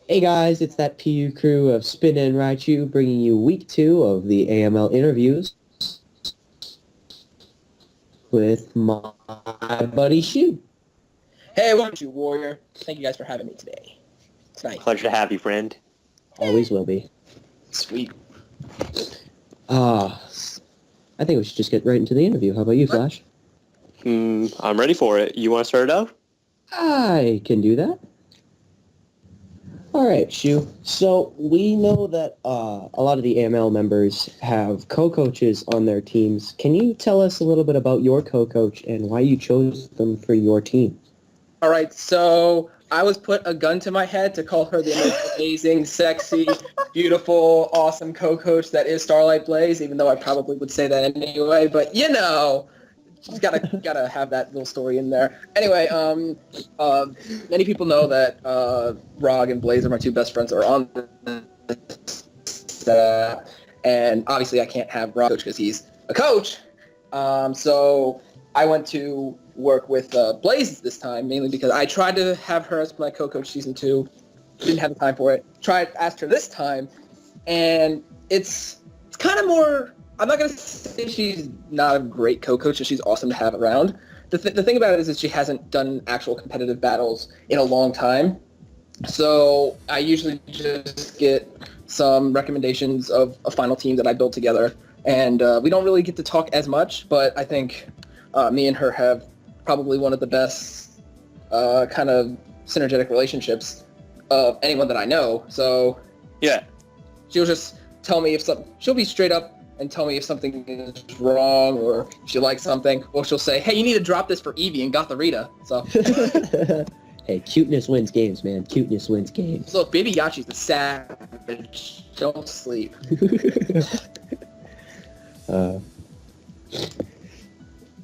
Hey guys, it's that PU crew of Spin and Raichu bringing you week 2 of the AML interviews with my buddy Shu. Hey, welcome to Warrior. Thank you guys for having me today. Tonight. Pleasure to have you, friend. Always will be. Sweet. I think we should just get right into the interview. How about you, Flash? I'm ready for it. You want to start it out? I can do that. All right, Shu. So we know that a lot of the AML members have co-coaches on their teams. Can you tell us a little bit about your co-coach and why you chose them for your team? All right, so I was put a gun to my head to call her the most amazing, sexy, beautiful, awesome co-coach that is Starlight Blaze, even though I probably would say that anyway. But, you know, just gotta have that little story in there. Anyway, many people know that Rog and Blaze are my two best friends that are on the and obviously I can't have Rog coach because he's a coach. So I went to work with Blaze this time, mainly because I tried to have her as my co-coach season 2. Didn't have the time for it. Asked her this time, and it's kind of more... I'm not going to say she's not a great co-coach, and she's awesome to have around. The thing about it is that she hasn't done actual competitive battles in a long time. So I usually just get some recommendations of a final team that I build together. And we don't really get to talk as much, but I think me and her have probably one of the best kind of synergetic relationships of anyone that I know. So Yeah. she'll just tell me if something... She'll be straight up and tell me if something is wrong or if she likes something. Or she'll say, hey, you need to drop this for Eevee and Gotharita. So, Hey, cuteness wins games, man. Cuteness wins games. look, Baby Yachi's a savage. Don't sleep. All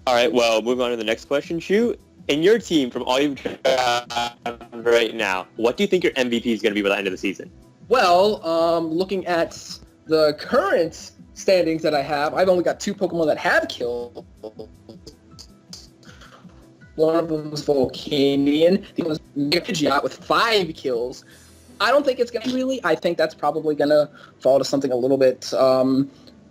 right, well, moving on to the next question, Shu. In your team, from all you've got right now, what do you think your MVP is going to be by the end of the season? Well, looking at the current standings that I have, I've only got 2 Pokemon that have killed. One of them was Volcanion. The other was Pidgeot with 5 kills. I don't think it's going to really. I think that's probably going to fall to something a little bit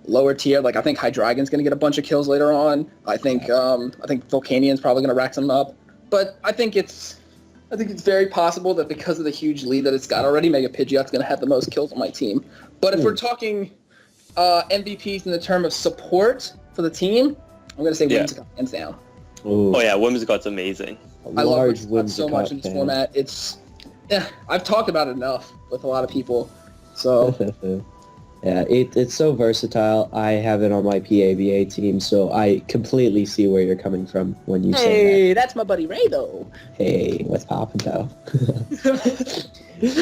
lower tier. Like, I think Hydreigon's going to get a bunch of kills later on. I think Volcanion's probably going to rack some up. But I think it's very possible that because of the huge lead that it's got already, Mega Pidgeot's going to have the most kills on my team. But if we're talking MVPs in the term of support for the team, I'm going to say Whimsicott, hands down. Ooh, Oh, yeah, Whimsicott's amazing. I love large Whimsicott so much in this format. I've talked about it enough with a lot of people. So Yeah, it's so versatile. I have it on my PABA team, so I completely see where you're coming from when you say hey, that's my buddy Ray, though. that. Hey, what's poppin' though?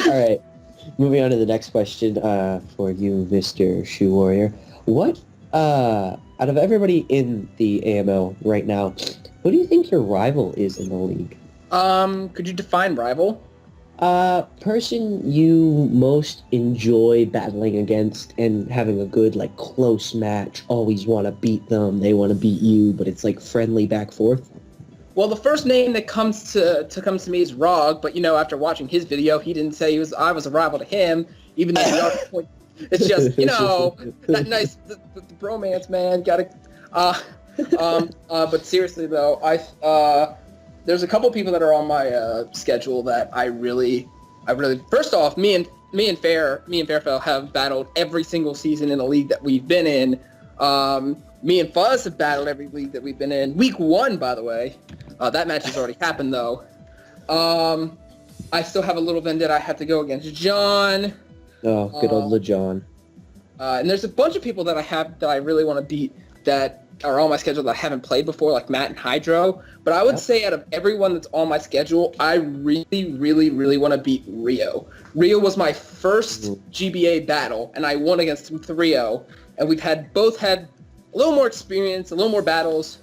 All right, moving on to the next question for you, Mr. TheShuWarrior. What, out of everybody in the AML right now, who do you think your rival is in the league? Could you define rival? Person you most enjoy battling against and having a good, like, close match, always want to beat them, they want to beat you, but it's, like, friendly back forth? Well, the first name that comes to me is Rog, but, you know, after watching his video, he didn't say I was a rival to him, even though we are at the point. It's just, you know, that nice, the bromance, man, gotta, but seriously, though, there's a couple people that are on my schedule that I really, first off, me and Fairfell have battled every single season in the league that we've been in. Me and Fuzz have battled every league that we've been in. Week 1, by the way. That match has already happened, though. I still have a little vendetta. I have to go against John. Oh, good old LeJohn. And there's a bunch of people that I have that I really want to beat that are on my schedule that I haven't played before, like Matt and Hydro. But I would say out of everyone that's on my schedule, I really, really, really want to beat Rio. Rio was my first GBA battle, and I won against him 3-0. And we've both had a little more experience, a little more battles,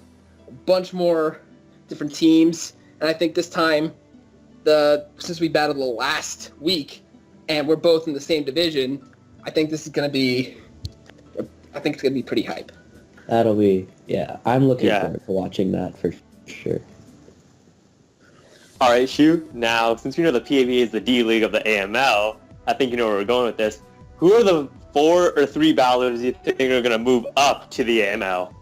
a bunch more different teams. And I think this time, since we battled the last week, and we're both in the same division, I think this is going to be, pretty hype. That'll be, yeah, I'm looking forward to watching that for sure. All right, Shu. Now, since we know the PABA is the D League of the AML, I think you know where we're going with this. Who are the 4 or 3 battlers you think are going to move up to the AML?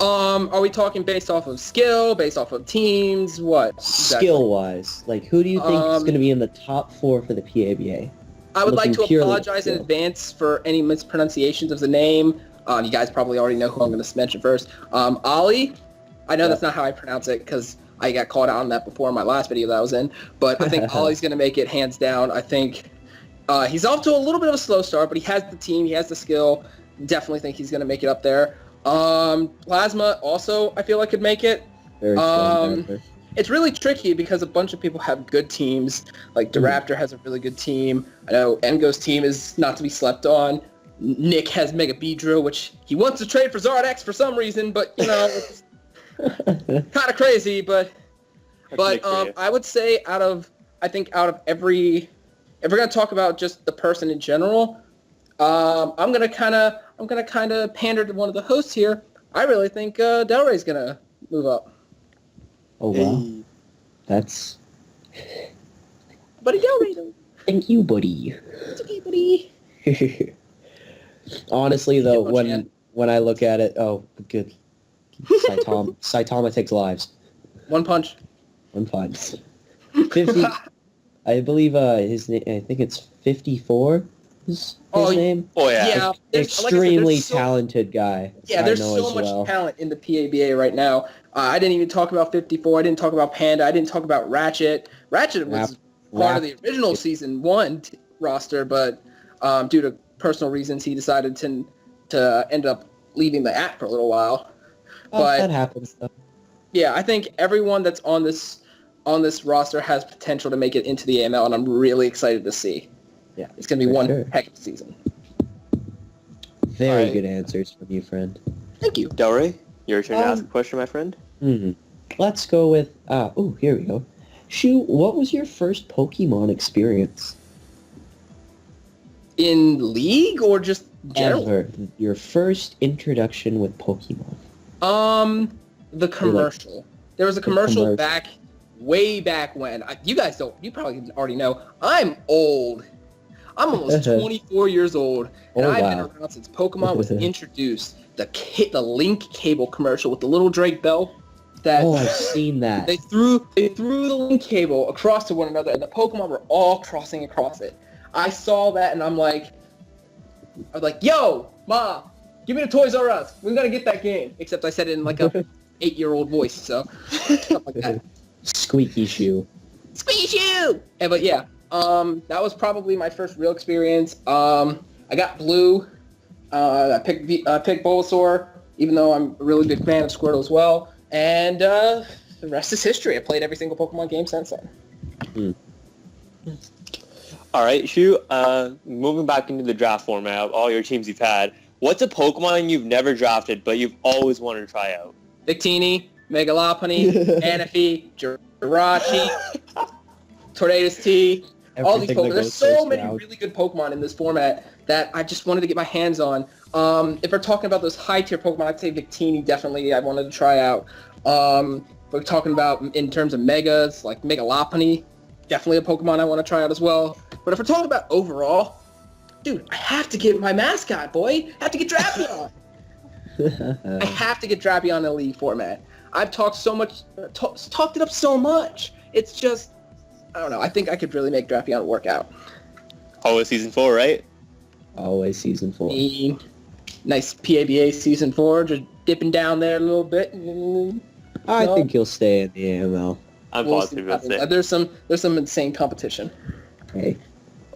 Are we talking based off of skill, based off of teams, what? Exactly? Skill-wise, like, who do you think is going to be in the top 4 for the PABA? I would like to Looking purely at apologize in skill. advance for any mispronunciations of the name. You guys probably already know who I'm going to mention first. Ollie, I know that's not how I pronounce it because I got called out on that before in my last video that I was in, but I think Ollie's going to make it hands down. I think he's off to a little bit of a slow start, but he has the team, he has the skill. Definitely think he's going to make it up there. Plasma also, I feel like could make it. Very strong character. It's really tricky because a bunch of people have good teams. Like DeRaptor has a really good team. I know Engo's team is not to be slept on. Nick has Mega Beedrill, which he wants to trade for Zardex for some reason, but you know, it's kind of crazy. But I would say out of every, if we're gonna talk about just the person in general, I'm gonna kind of pander to one of the hosts here. I really think Delray's gonna move up. Oh, wow. That's... Buddy Delray, though. Thank you, buddy. It's okay, buddy. Honestly, though, when I look at it... Oh, good. Saitama takes lives. One punch. 50... I believe his name... I think it's 54 is his name? Oh, yeah. Extremely talented guy. Yeah, there's so much talent in the PABA right now. I didn't even talk about 54. I didn't talk about Panda. I didn't talk about Ratchet. Ratchet was part of the original Season 1 roster, but due to personal reasons, he decided to end up leaving the app for a little while. But that happens, though. Yeah, I think everyone that's on this roster has potential to make it into the AML, and I'm really excited to see. Yeah, it's going to be one heck of a season. Very good answers from you, friend. Thank you. Delray, your turn to ask a question, my friend. Let's go with... here we go. Shu, what was your first Pokemon experience? In League or just general? Ever. Your first introduction with Pokemon. The commercial. There was a commercial way back when. You probably already know. I'm old. I'm almost 24 years old, and I've been around since Pokemon was introduced. The Link cable commercial with the little Drake Bell. I've seen that. They threw the Link cable across to one another, and the Pokemon were all crossing across it. I saw that, and I was like, "Yo, Ma, give me the Toys R Us. We're gonna get that game." Except I said it in like a 8-year-old voice, so stuff like that. Squeaky Shoe. Squeaky Shoe. But yeah. That was probably my first real experience. I got Blue. I picked Bulbasaur, even though I'm a really big fan of Squirtle as well. And the rest is history. I played every single Pokemon game since then. All right, Shu. Moving back into the draft format of all your teams you've had, what's a Pokemon you've never drafted but you've always wanted to try out? Victini, Mega Lopunny, Manaphy, Jirachi, Tornadus T. All these Pokemon. There's so many really good Pokemon in this format that I just wanted to get my hands on. If we're talking about those high-tier Pokemon, I'd say Victini definitely I wanted to try out. If we're talking about in terms of Megas, like Mega Lopunny, definitely a Pokemon I want to try out as well. But if we're talking about overall, dude, I have to get my mascot, boy. I have to get Drapion. I have to get Drapion in the League format. I've talked it up so much. It's just... I don't know. I think I could really make Drapion work out. Always Season 4, right? Always Season 4. Nice PABA Season 4, just dipping down there a little bit. I think he'll stay in the AML. I'm positive he'll stay. There's some insane competition. Hey.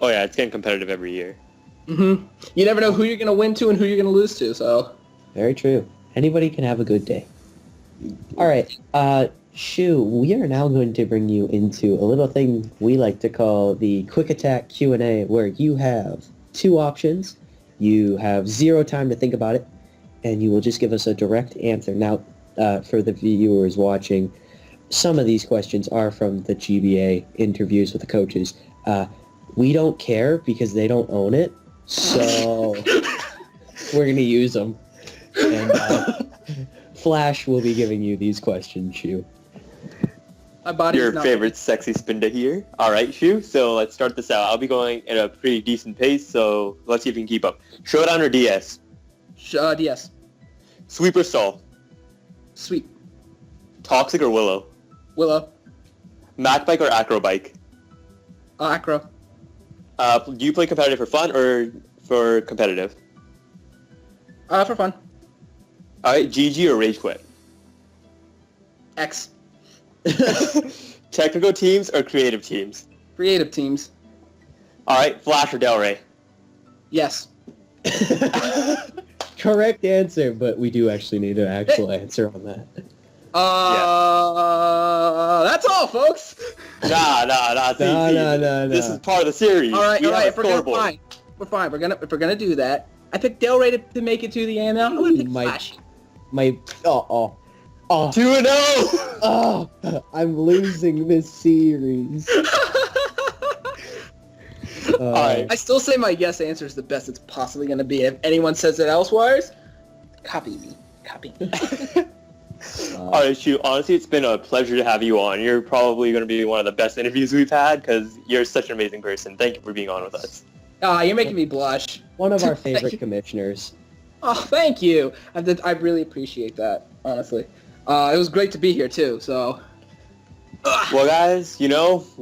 Oh yeah, it's getting competitive every year. You never know who you're going to win to and who you're going to lose to, so... Very true. Anybody can have a good day. All right. Shu, we are now going to bring you into a little thing we like to call the Quick Attack Q&A, where you have 2 options. You have 0 time to think about it, and you will just give us a direct answer. Now, for the viewers watching, some of these questions are from the GBA interviews with the coaches. We don't care because they don't own it, so we're going to use them. And Flash will be giving you these questions, Shu. My body's Your not favorite sexy spin to here. All right, Shu. So let's start this out. I'll be going at a pretty decent pace, so let's see if you can keep up. Showdown or DS? DS. Sweep or stall? Sweet. Toxic or Willow? Willow. Mac bike or acro bike? Acro. Do you play competitive for fun or for competitive? For fun. All right, GG or rage quit? X. Technical teams or creative teams? Creative teams. All right, Flash or Delray? Yes. Correct answer, but we do actually need an actual answer on that. That's all, folks. Nah, it's easy. No. This is part of the series. All right. If We're fine. We're gonna do that. I picked Delray to make it to the AML. I'm gonna pick Flash. 2-0. I'm losing this series. All right. I still say my yes answer is the best it's possibly gonna be. If anyone says it elsewise, copy me. All right, Shu. Honestly, it's been a pleasure to have you on. You're probably going to be one of the best interviews we've had because you're such an amazing person. Thank you for being on with us. You're making me blush. One of our favorite commissioners. Oh, thank you. I really appreciate that, honestly. It was great to be here, too, so... Well, guys, you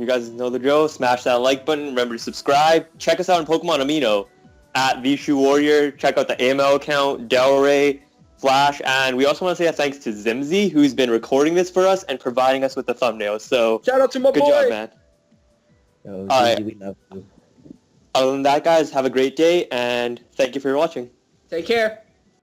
guys know the drill. Smash that like button. Remember to subscribe. Check us out on Pokemon Amino at TheShuWarrior. Check out the AML account, Delray, Flash, and we also want to say a thanks to Zimzy, who's been recording this for us and providing us with the thumbnail. So, shout out to my good boy. job, man. Oh, all right. We love you. Other than that, guys, have a great day, and thank you for watching. Take care.